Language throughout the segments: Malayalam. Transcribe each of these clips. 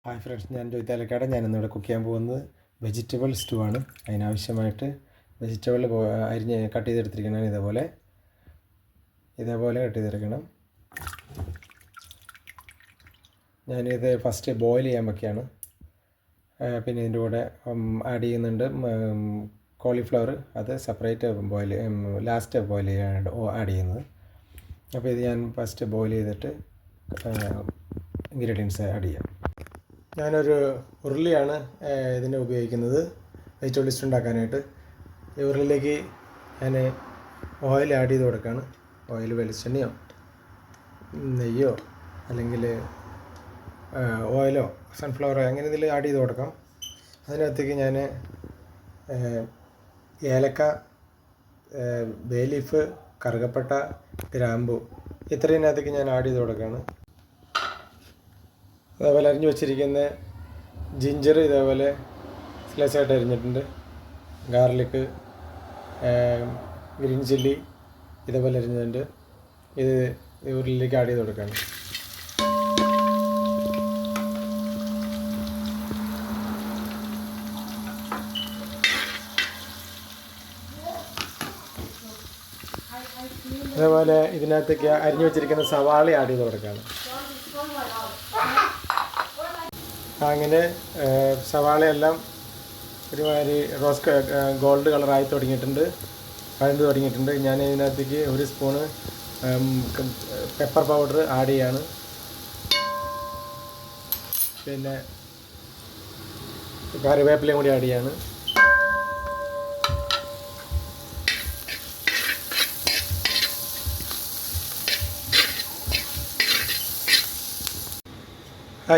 ഹായ് ഫ്രണ്ട്സ്, ഞാൻ ജോയ് താലക്കാട്. ഞാനിന്നിവിടെ കുക്ക് ചെയ്യാൻ പോകുന്നത് വെജിറ്റബിൾ സ്റ്റൂ ആണ്. അതിനാവശ്യമായിട്ട് വെജിറ്റബിൾ അരിഞ്ഞ് കട്ട് ചെയ്തെടുത്തിരിക്കണം. ഇതേപോലെ കട്ട് ചെയ്തെടുക്കണം. ഞാനിത് ഫസ്റ്റ് ബോയിൽ ചെയ്യാൻ വയ്ക്കുകയാണ്. പിന്നെ ഇതിൻ്റെ കൂടെ ആഡ് ചെയ്യുന്നുണ്ട് കോളിഫ്ലവർ. അത് സെപ്പറേറ്റ് ലാസ്റ്റ് ബോയിൽ ചെയ്യാനായിട്ട് ആഡ് ചെയ്യുന്നത്. അപ്പോൾ ഇത് ഞാൻ ഫസ്റ്റ് ബോയിൽ ചെയ്തിട്ട് ഇൻഗ്രീഡിയൻസ് ആഡ് ചെയ്യാം. ഞാനൊരു ഉരുളിയാണ് ഇതിന് ഉപയോഗിക്കുന്നത് വെജിറ്റബിൾ സ്റ്റൂ ഉണ്ടാക്കാനായിട്ട്. ഈ ഉരുളിയിലേക്ക് ഞാൻ ഓയിൽ ആഡ് ചെയ്ത് കൊടുക്കുകയാണ്. ഓയിൽ വെളിച്ചെണ്ണയോ നെയ്യോ അല്ലെങ്കിൽ ഓയിലോ സൺഫ്ലവറോ അങ്ങനെ ഇതിൽ ആഡ് ചെയ്ത് കൊടുക്കാം. അതിനകത്തേക്ക് ഞാൻ ഏലക്ക, ബേ ലീഫ്, കറുകപ്പട്ട, ഗ്രാമ്പു ഇത്രയിനകത്തേക്ക് ഞാൻ ആഡ് ചെയ്ത് കൊടുക്കുകയാണ്. അതേപോലെ അരിഞ്ഞു വെച്ചിരിക്കുന്ന ജിഞ്ചർ ഇതേപോലെ സ്ലൈസായിട്ട് അരിഞ്ഞിട്ടുണ്ട്. ഗാർലിക്ക്, ഗ്രീൻ ചില്ലി ഇതേപോലെ അരിഞ്ഞിട്ടുണ്ട്. ഇത് ഉരുളിയിലേക്ക് ആഡ് ചെയ്ത് കൊടുക്കുകയാണ്. അതേപോലെ ഇതിനകത്തേക്ക് അരിഞ്ഞു വെച്ചിരിക്കുന്ന സവാള ആഡ് ചെയ്ത് കൊടുക്കുകയാണ്. അങ്ങനെ സവാളയെല്ലാം ഒരുമാതിരി ഗോൾഡ് കളറായി വഴണ്ട് തുടങ്ങിയിട്ടുണ്ട്. ഞാൻ ഇതിനകത്തേക്ക് ഒരു സ്പൂണ് പെപ്പർ പൗഡർ ആഡ് ചെയ്യാണ്. പിന്നെ കറിവേപ്പിലയും കൂടി ആഡ് ചെയ്യാണ്.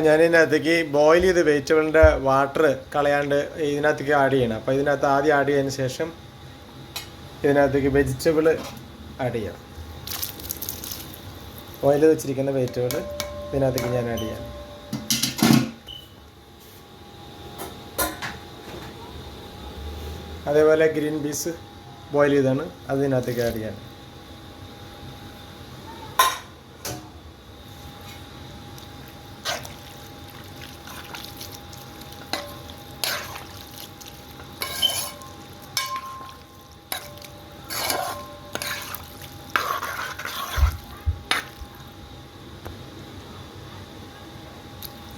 ഞാനിതിനകത്തേക്ക് ബോയിൽ ചെയ്ത് വെജിറ്റബിളിൻ്റെ വാട്ടർ കളയാണ്ട് ഇതിനകത്തേക്ക് ആഡ് ചെയ്യണം. അപ്പോൾ ഇതിനകത്ത് ആദ്യം ആഡ് ചെയ്തതിന് ശേഷം ഇതിനകത്തേക്ക് വെജിറ്റബിൾ ആഡ് ചെയ്യാം. ബോയിൽ ചെയ്ത് വെച്ചിരിക്കുന്ന വെജിറ്റബിൾ ഇതിനകത്തേക്ക് ഞാൻ ആഡ് ചെയ്യാം. അതേപോലെ ഗ്രീൻ പീസ് ബോയിൽ ചെയ്താണ്, അത് ഇതിനകത്തേക്ക് ആഡ് ചെയ്യാൻ.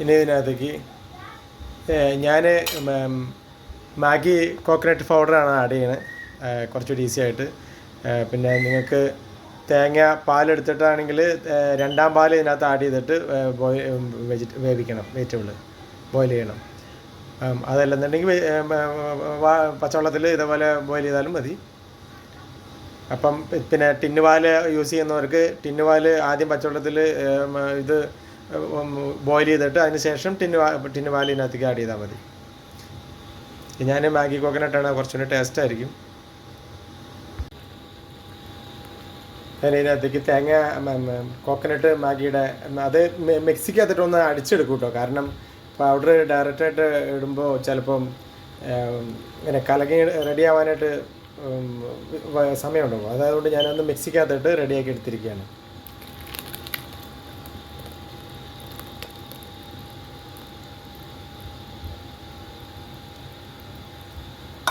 ഇനി ഇതിനകത്തേക്ക് ഞാൻ മാഗി കോക്കനട്ട് പൗഡറാണ് ആഡ് ചെയ്യുന്നത്, കുറച്ചുകൂടി ഈസി ആയിട്ട്. പിന്നെ നിങ്ങൾക്ക് പാലെടുത്തിട്ടാണെങ്കിൽ രണ്ടാം പാൽ ഇതിനകത്ത് ആഡ് ചെയ്തിട്ട് വെജിറ്റബിൾ ബോയിൽ ചെയ്യണം. അതല്ലെന്നുണ്ടെങ്കിൽ പച്ചവെള്ളത്തിൽ ഇതേപോലെ ബോയിൽ ചെയ്താലും മതി. അപ്പം പിന്നെ ടിന്ന് പാൽ യൂസ് ചെയ്യുന്നവർക്ക് ടിന്ന് പാൽ ആദ്യം പച്ചവെള്ളത്തിൽ ഇത് ബോയിൽ ചെയ്തിട്ട് അതിന് ശേഷം ടിന്ന് പാൽ ഇതിനകത്തേക്ക് ആഡ് ചെയ്താൽ മതി. ഞാൻ മാഗി കോക്കനട്ടാണ്, കുറച്ചുകൂടി ടേസ്റ്റ് ആയിരിക്കും. ഞാൻ ഇതിനകത്തേക്ക് കോക്കനട്ട് മാഗിയുടെ അത് മിക്സിക്കകത്തിട്ടൊന്ന് അടിച്ചെടുക്കും കേട്ടോ. കാരണം പൗഡർ ഡയറക്റ്റായിട്ട് ഇടുമ്പോൾ ചിലപ്പം ഇങ്ങനെ കലങ്ങി റെഡി ആവാനായിട്ട് സമയമുണ്ടാകും. അതുകൊണ്ട് ഞാനൊന്ന് മിക്സിക്കകത്തിട്ട് റെഡിയാക്കി എടുത്തിരിക്കുകയാണ്.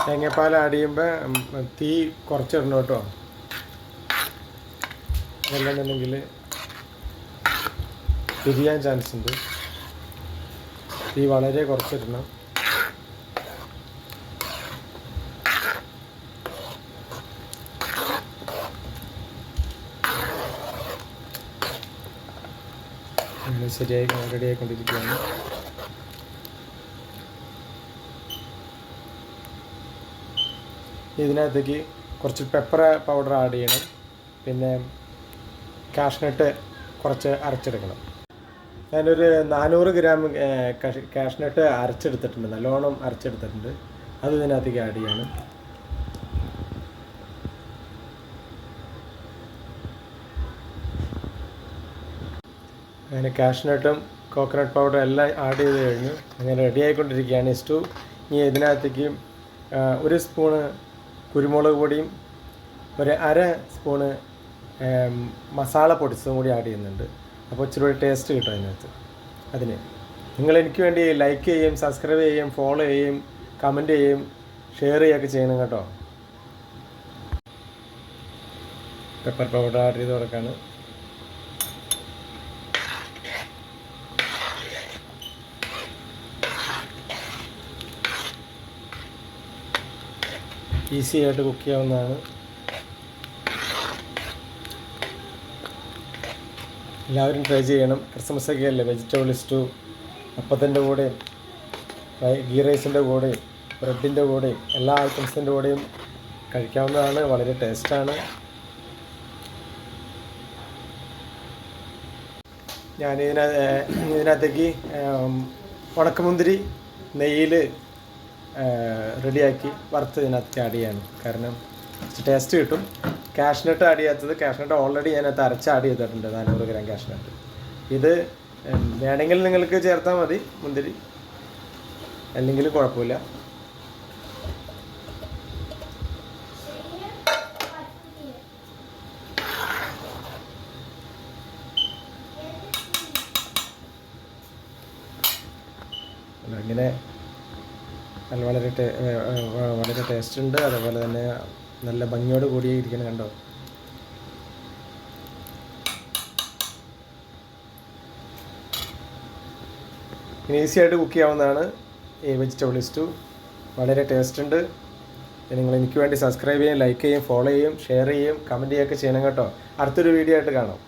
തേങ്ങാപ്പാൽ ആഡ് ചെയ്യുമ്പോൾ തീ കുറച്ചിടണം കേട്ടോ. അതല്ലെന്നുണ്ടെങ്കിൽ തിരിയാൻ ചാൻസ് ഉണ്ട്. തീ വളരെ കുറച്ചിടണം. അങ്ങനെ റെഡിയായിക്കൊണ്ടിരിക്കുകയാണ്. ഇതിനകത്തേക്ക് കുറച്ച് പെപ്പർ പൗഡർ ആഡ് ചെയ്യണം. പിന്നെ കാഷ്നട്ട് കുറച്ച് അരച്ചെടുക്കണം. ഞാനൊരു 400 ഗ്രാം കാഷ്നട്ട് അരച്ചെടുത്തിട്ടുണ്ട്, നല്ലോണം അരച്ചെടുത്തിട്ടുണ്ട്. അത് ഇതിനകത്തേക്ക് ആഡ് ചെയ്യണം. അങ്ങനെ കാഷ്നട്ടും കോക്കനട്ട് പൗഡറും എല്ലാം ആഡ് ചെയ്ത് കഴിഞ്ഞു. അങ്ങനെ റെഡി ആയിക്കൊണ്ടിരിക്കുകയാണ് സ്റ്റൂ. ഇനി ഇതിനകത്തേക്ക് ഒരു സ്പൂണ് കുരുമുളക് പൊടിയും ഒരു അര സ്പൂണ് മസാല പൊടിച്ചതും കൂടി ആഡ് ചെയ്യുന്നുണ്ട്. അപ്പോൾ ഇച്ചിരി ടേസ്റ്റ് കിട്ടും അതിനകത്ത്. അതിന് നിങ്ങൾ എനിക്ക് വേണ്ടി ലൈക്ക് ചെയ്യും, സബ്സ്ക്രൈബ് ചെയ്യും, ഫോളോ ചെയ്യും, കമൻറ്റ് ചെയ്യും, ഷെയർ ചെയ്യുകയൊക്കെ ചെയ്യണം കേട്ടോ. പെപ്പർ പൗഡർ ആഡ് ചെയ്ത് കൊടുക്കാണ്. ഈസി ആയിട്ട് കുക്ക് ചെയ്യാവുന്നതാണ്. എല്ലാവരും ട്രൈ ചെയ്യണം. ക്രിസ്മസ് ഒക്കെ അല്ലേ, വെജിറ്റബിൾ സ്റ്റൂ അപ്പത്തിൻ്റെ കൂടെയും ഗീ റൈസിൻ്റെ കൂടെയും ബ്രെഡിൻ്റെ കൂടെയും എല്ലാ ഐറ്റംസിൻ്റെ കൂടെയും കഴിക്കാവുന്നതാണ്. വളരെ ടേസ്റ്റാണ്. ഞാൻ ഇതിനകത്തേക്ക് ഉണക്കമുന്തിരി നെയ്യിൽ റെഡിയാക്കി വറുത്ത് ഇതിനകത്ത് ആഡ് ചെയ്യാണ്. കാരണം ടേസ്റ്റ് കിട്ടും. കാഷ്നട്ട് ആഡ് ചെയ്യാത്തത്, കാഷ്നട്ട് ഓൾറെഡി ഞാനകത്ത് അരച്ച് ആഡ് ചെയ്തിട്ടുണ്ട്, 400 ഗ്രാം കാഷ്നട്ട്. ഇത് വേണമെങ്കിൽ നിങ്ങൾക്ക് ചേർത്താൽ മതി മുന്തിരി, അല്ലെങ്കിൽ കുഴപ്പമില്ല. ഇങ്ങനെ വളരെ ടേസ്റ്റ് ഉണ്ട്. അതുപോലെ തന്നെ നല്ല ഭംഗിയോട് കൂടി ഇരിക്കണം. കണ്ടോ, ഇനി ഈസി ആയിട്ട് കുക്ക് ചെയ്യാവുന്നതാണ് ഈ വെജിറ്റബിൾ സ്റ്റൂ. വളരെ ടേസ്റ്റ് ഉണ്ട്. നിങ്ങൾ എനിക്ക് വേണ്ടി സബ്സ്ക്രൈബ് ചെയ്യും, ലൈക്ക് ചെയ്യും, ഫോളോ ചെയ്യും, ഷെയർ ചെയ്യും, കമൻറ്റ് ചെയ്യുകയൊക്കെ ചെയ്യണം കേട്ടോ. അടുത്തൊരു വീഡിയോ ആയിട്ട് കാണാം.